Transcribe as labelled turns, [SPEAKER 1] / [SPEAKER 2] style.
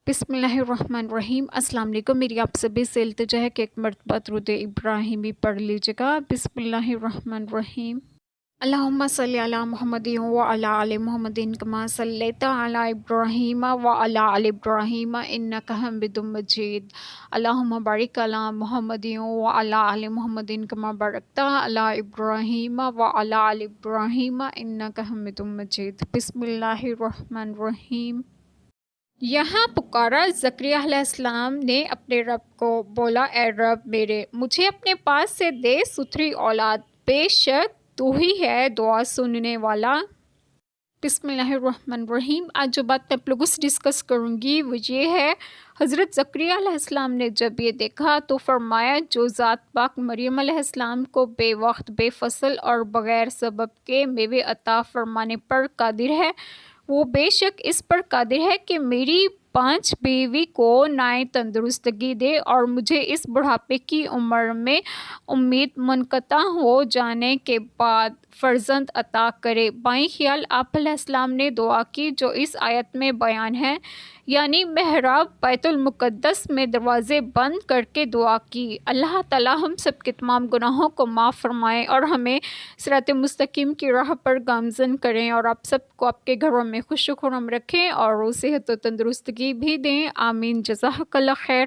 [SPEAKER 1] بسم اللہ الرحمن الرحیم۔ السلام علیکم۔ میری آپ سبھی سے التجا ہے کہ ایک مرتبہ درود ابراہیمی پڑھ لیجیے گا۔ بسم اللہ الرحمن الرحیم۔ اللہم صلی علی محمد وعلی آل محمد کما صلیت علی ابراہیم وعلی آل ابراہیم انک حمید مجید۔ اللہم بارک علی محمد وعلی آل محمد کما بارکت علی ابراہیم وعلی آل ابراہیم انک حمید مجید۔ بسم اللہ الرحمن الرحیم۔ یہاں پکارا زکریا علیہ السلام نے اپنے رب کو، بولا اے رب میرے، مجھے اپنے پاس سے دے ستھری اولاد، بے شک تو ہی ہے دعا سننے والا۔ بسم اللہ الرحمن الرحیم۔ آج جو بات میں آپ لوگوں سے ڈسکس کروں گی وہ یہ ہے، حضرت زکریا علیہ السلام نے جب یہ دیکھا تو فرمایا جو ذات پاک مریم علیہ السلام کو بے وقت، بے فصل اور بغیر سبب کے میوے عطا فرمانے پر قادر ہے، وہ بے شک اس پر قادر ہے کہ میری 5 بیوی کو نئے تندرستگی دے اور مجھے اس بڑھاپے کی عمر میں امید منقطع ہو جانے کے بعد فرزند عطا کرے۔ بائیں خیال آپ علیہ السلام نے دعا کی جو اس آیت میں بیان ہے، یعنی محراب بیت المقدس میں دروازے بند کر کے دعا کی۔ اللہ تعالی ہم سب کے تمام گناہوں کو معاف فرمائے اور ہمیں صراط مستقیم کی راہ پر گامزن کریں، اور آپ سب کو آپ کے گھروں میں خوش و خرم رکھیں اور وہ صحت و تندرستگی بھی دیں۔ آمین۔ جزاک اللہ خیر۔